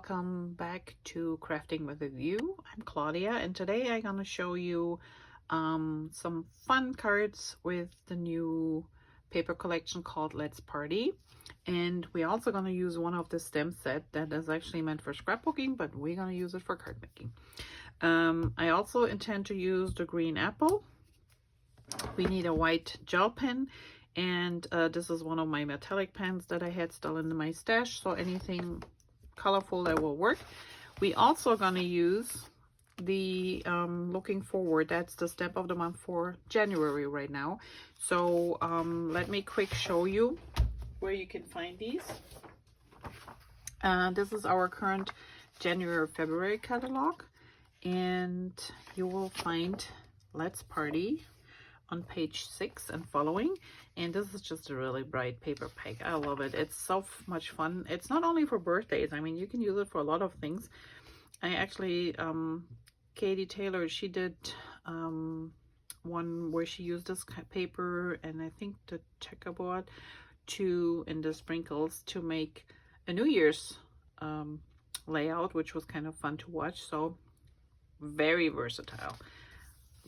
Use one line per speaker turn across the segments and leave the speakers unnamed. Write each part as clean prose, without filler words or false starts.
welcome back to Crafting with a View. I'm Claudia, and today I'm going to show you some fun cards with the new paper collection called Let's Party. And we're also going to use one of the stem set that is actually meant for scrapbooking, but we're going to use it for card making. I also intend to use the green apple. We need a white gel pen, and this is one of my metallic pens that I had still in my stash, so anything colorful that will work. We also gonna use the looking forward, that's the stamp of the month for January right now. So let me quick show you where you can find these. This is our current January-February catalog, and you will find Let's Party on page 6 and following, and this is just a really bright paper pack. I love it. It's so much fun. It's not only for birthdays. I mean, you can use it for a lot of things. I actually Katie Taylor, she did one where she used this paper and I think the checkerboard and the sprinkles to make a New Year's layout, which was kind of fun to watch. So very versatile.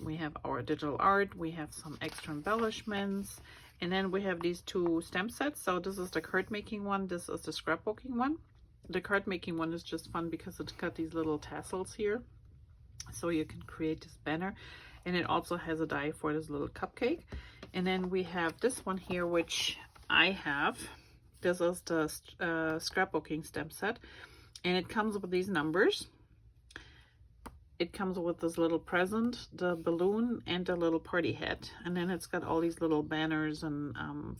We have our digital art, we have some extra embellishments, and then we have these two stamp sets. So this is the card making one, this is the scrapbooking one. The card making one is just fun because it's got these little tassels here, so you can create this banner, and it also has a die for this little cupcake. And then we have this one here, which I have. This is the scrapbooking stamp set, and it comes with these numbers. It comes with this little present, the balloon, and the little party hat. And then it's got all these little banners and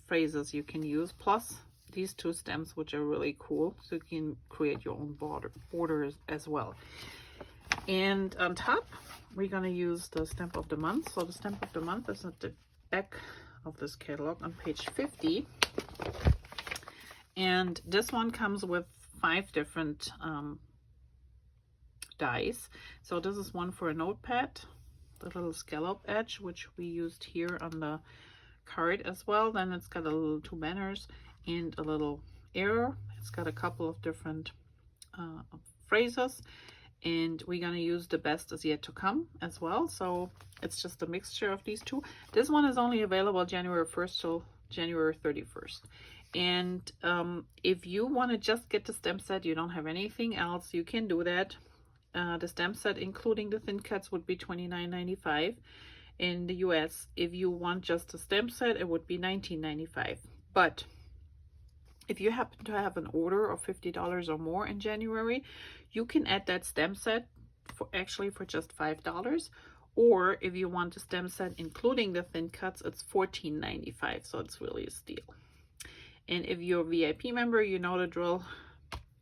phrases you can use, plus these two stamps, which are really cool. So you can create your own borders as well. And on top, we're going to use the stamp of the month. So the stamp of the month is at the back of this catalog on page 50. And this one comes with 5 different dies. So this is one for a notepad, the little scallop edge, which we used here on the card as well. Then it's got a little 2 banners and a little arrow. It's got a couple of different phrases, and we're gonna use the best is yet to come as well. So it's just a mixture of these two. This one is only available January 1st till January 31st. And if you want to just get the stamp set, you don't have anything else, you can do that. The stamp set, including the thin cuts, would be $29.95 in the US. If you want just the stamp set, it would be $19.95. But if you happen to have an order of $50 or more in January, you can add that stamp set for just $5. Or if you want the stamp set including the thin cuts, it's $14.95. So it's really a steal. And if you're a VIP member, you know the drill.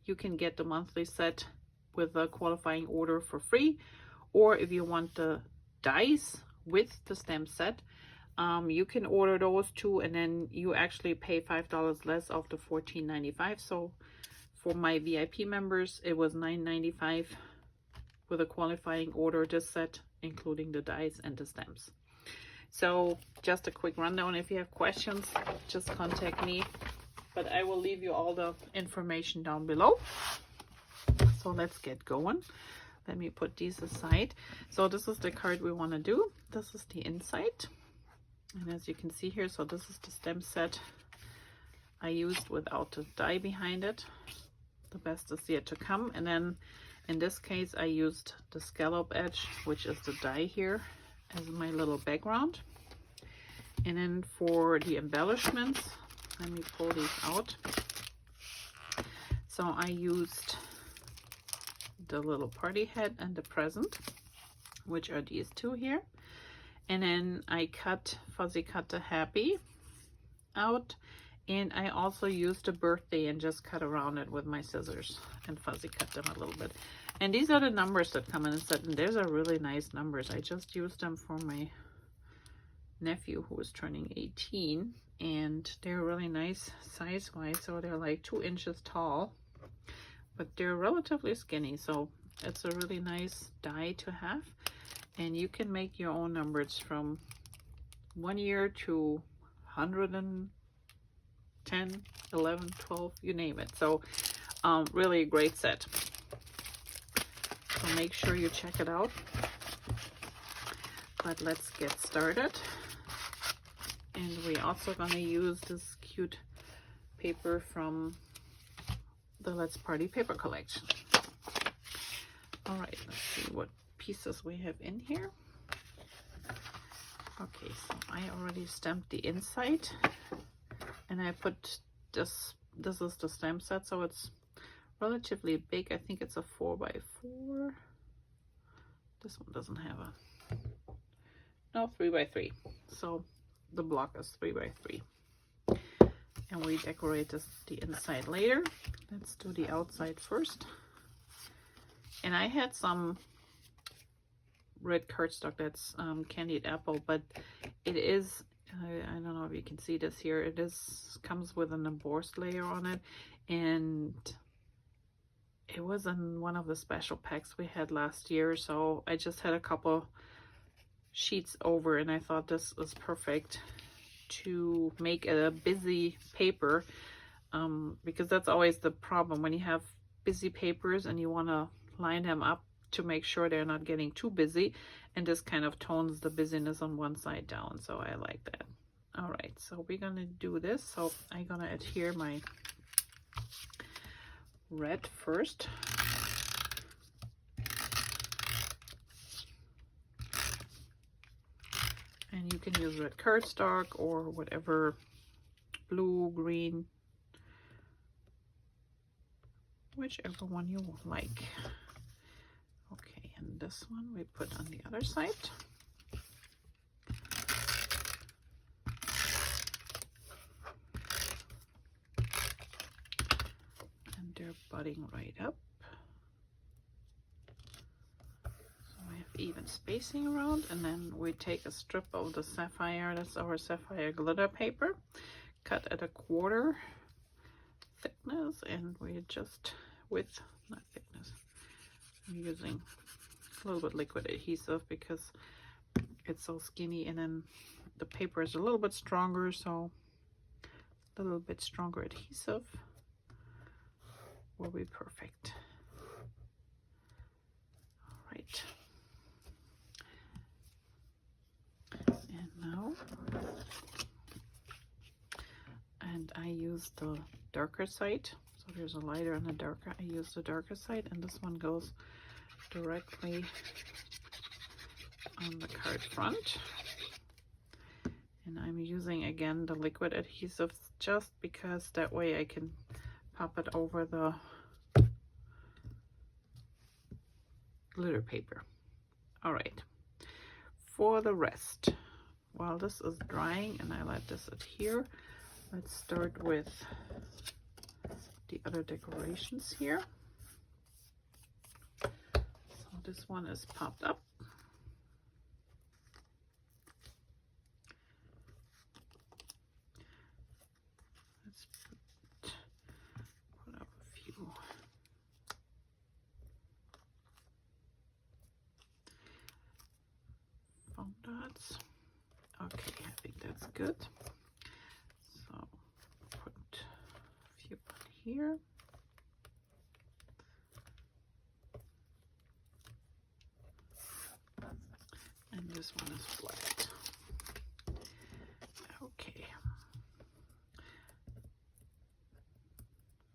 You can get the monthly set with a qualifying order for free, or if you want the dies with the stamp set, you can order those two, and then you actually pay $5 less of the $14.95. So for my VIP members, it was $9.95 with a qualifying order, this set including the dies and the stamps. So just a quick rundown. If you have questions, just contact me, but I will leave you all the information down below. So let's get going. Let me put these aside. So this is the card we want to do. This is the inside, and as you can see here, so this is the stamp set I used without the die behind it. The best is yet to come. And then in this case I used the scallop edge, which is the die here, as my little background. And then for the embellishments, let me pull these out. So I used the little party hat and the present, which are these two here. And then I fuzzy cut the happy out, and I also used the birthday and just cut around it with my scissors and fuzzy cut them a little bit. And these are the numbers that come in a set, and these are really nice numbers. I just used them for my nephew who is turning 18, and they're really nice size wise. So they're like 2 inches tall, but they're relatively skinny, so it's a really nice die to have. And you can make your own numbers from 1 year to 110, 11, 12, you name it. So really a great set. So make sure you check it out. But let's get started. And we're also going to use this cute paper from the Let's Party paper collection. All right, let's see what pieces we have in here. Okay, so I already stamped the inside, and I put this is the stamp set, so it's relatively big. I think it's a 4x4. This one doesn't have a, no, 3x3. So the block is 3x3. And we decorate the inside later. Let's do the outside first. And I had some red cardstock that's candied apple, but it is, I don't know if you can see this here, it comes with an embossed layer on it, and it was in one of the special packs we had last year, so I just had a couple sheets over, and I thought this was perfect to make a busy paper, because that's always the problem when you have busy papers and you want to line them up to make sure they're not getting too busy, and this kind of tones the busyness on one side down, so I like that. All right, so we're gonna do this. So I'm gonna adhere my red first. And you can use red cardstock or whatever, blue, green, whichever one you like. Okay, and this one we put on the other side. And they're budding right up. So we have even spacing around, and then we take a strip of the Sapphire, that's our Sapphire glitter paper, cut at a 1/4 thickness, and we just width, not thickness. I'm using a little bit liquid adhesive because it's so skinny, and then the paper is a little bit stronger, so a little bit stronger adhesive will be perfect. All right, and now, and I use the darker side. So there's a lighter and a darker. I use the darker side, and this one goes directly on the card front. And I'm using again the liquid adhesive just because that way I can pop it over the glitter paper. All right, for the rest, while this is drying and I let this adhere, let's start with the other decorations here. So this one is popped up. Let's put up a few foam dots. Okay, I think that's good. So put a few here. And this one is flat. Okay.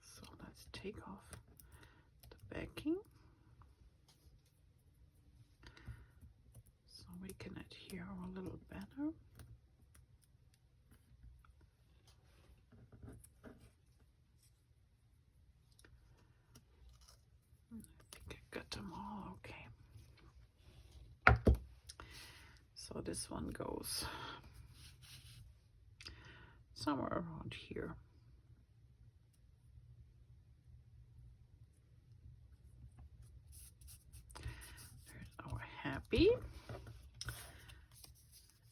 So let's take off the backing so we can adhere our little banner. I think I got them all okay. So this one goes somewhere around here. There's our happy.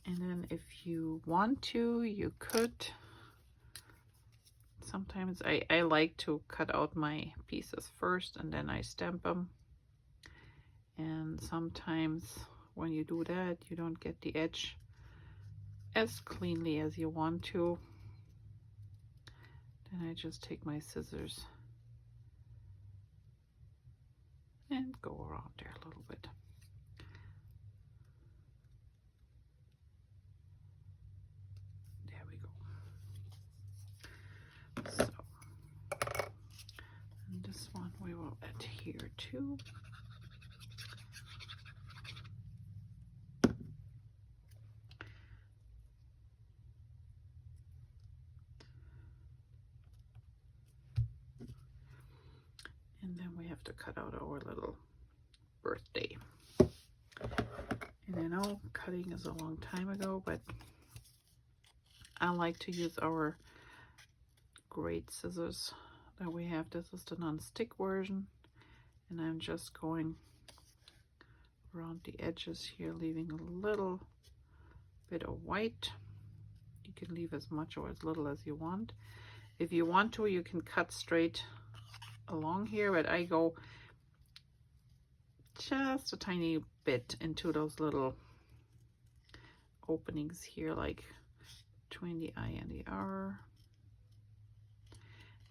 And then if you want to, you could, sometimes I like to cut out my pieces first and then I stamp them. And sometimes when you do that, you don't get the edge as cleanly as you want to. Then I just take my scissors and go around there a little bit. There we go. So, and this one we will adhere to. And then we have to cut out our little birthday. And I know cutting is a long time ago, but I like to use our great scissors that we have. This is the non-stick version, and I'm just going around the edges here, leaving a little bit of white. You can leave as much or as little as you want. If you want to, you can cut straight along here, but I go just a tiny bit into those little openings here, like between the I and the R.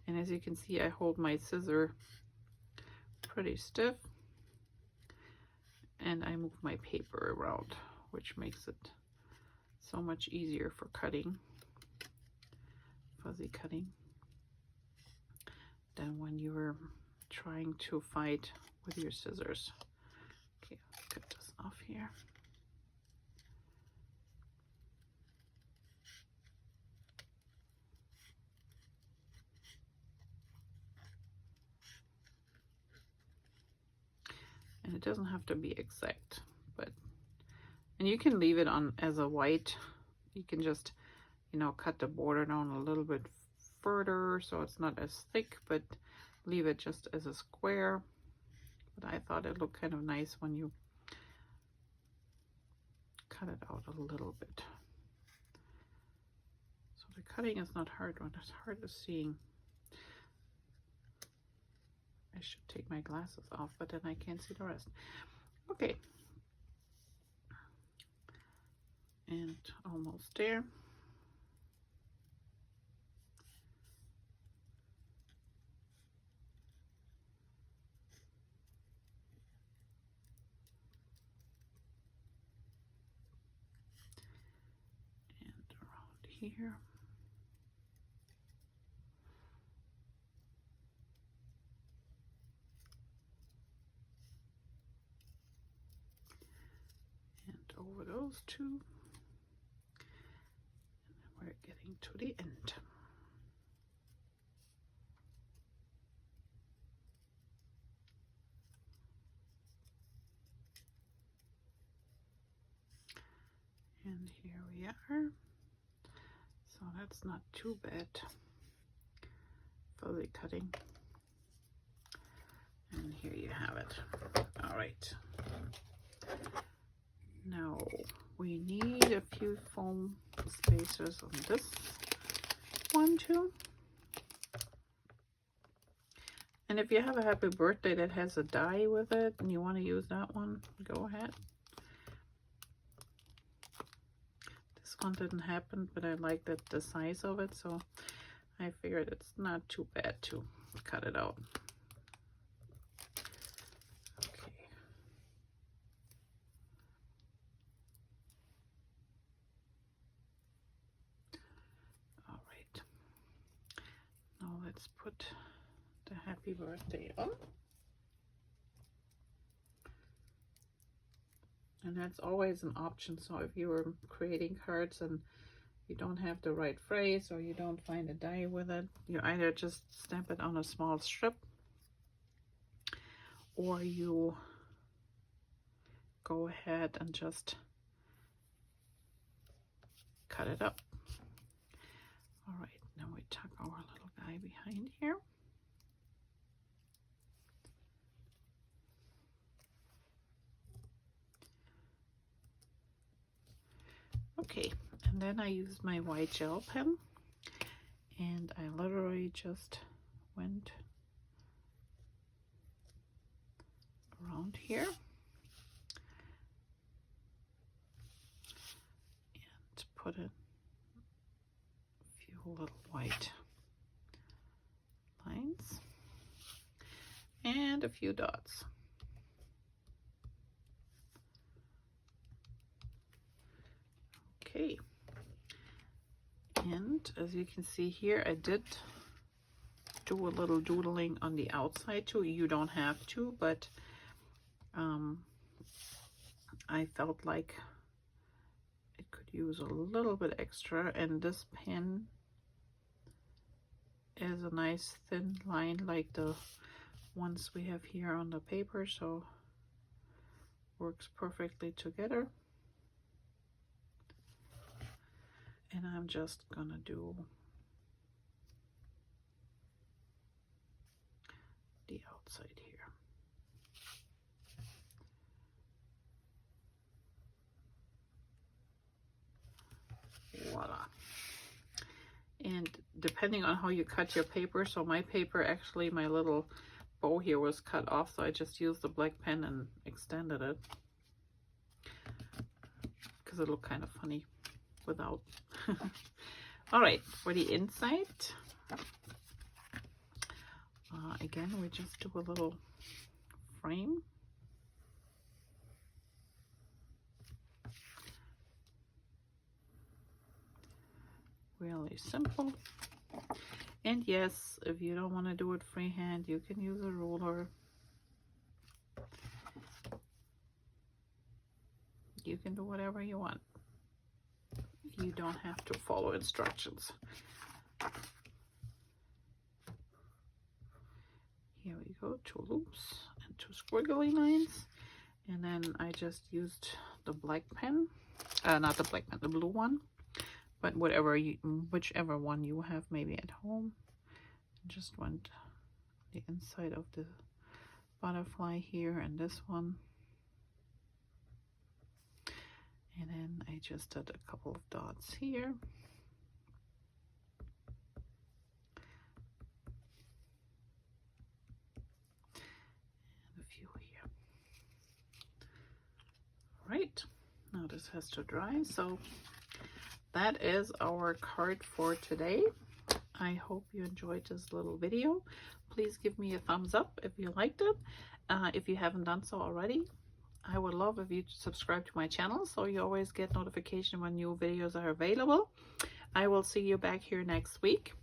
And as you can see, I hold my scissor pretty stiff, and I move my paper around, which makes it so much easier for cutting, fuzzy cutting, than when you're trying to fight with your scissors. Okay, let's cut this off here. And it doesn't have to be exact, but, and you can leave it on as a white. You can just, you know, cut the border down a little bit further so it's not as thick, but leave it just as a square. But I thought it looked kind of nice when you cut it out a little bit. So the cutting is not hard. What is hard is seeing. I should take my glasses off, but then I can't see the rest. Okay. And almost there. And around here. Over those two, and then we're getting to the end. And here we are. So that's not too bad for the cutting. And here you have it. All right. Now we need a few foam spacers on this one too. And if you have a happy birthday that has a die with it and you want to use that one, go ahead. This one didn't happen, but I like the size of it, so I figured it's not too bad to cut it out. Let's put the happy birthday on. And that's always an option. So if you were creating cards and you don't have the right phrase or you don't find a die with it, you either just stamp it on a small strip or you go ahead and just cut it up. All right, now we tuck our little guy behind here. Okay, and then I used my white gel pen and I literally just went around here and put a few little white lines and a few dots. Okay, and as you can see here, I did do a little doodling on the outside too. You don't have to, but I felt like it could use a little bit extra, and this pen is a nice thin line like the ones we have here on the paper, so works perfectly together. And I'm just gonna do the outside here. Voila. And depending on how you cut your paper, so my paper, actually my little bow here was cut off, so I just used the black pen and extended it because it looked kind of funny without. All right, for the inside, again, we just do a little frame. Really simple. And yes, if you don't want to do it freehand, you can use a ruler. You can do whatever you want. You don't have to follow instructions. Here we go, 2 loops and 2 squiggly lines. And then I just used the black pen, not the black pen, the blue one. But whichever one you have maybe at home. Just went the inside of the butterfly here and this one. And then I just did a couple of dots here. And a few here. Right, now this has to dry, so that is our card for today. I hope you enjoyed this little video. Please give me a thumbs up if you liked it. If you haven't done so already, I would love if you subscribe to my channel so you always get notification when new videos are available. I will see you back here next week.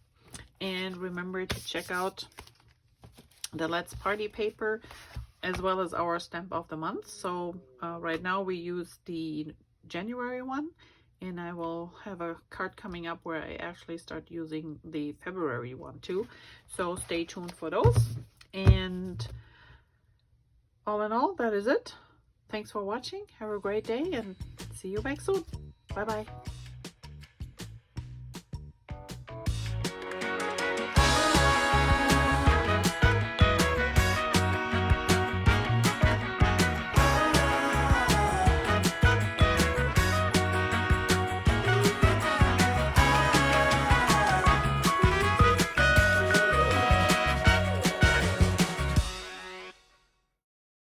And remember to check out the Let's Party paper as well as our stamp of the month. So right now we use the January one, and I will have a card coming up where I actually start using the February one too. So stay tuned for those. And all in all, that is it. Thanks for watching. Have a great day and see you back soon. Bye bye.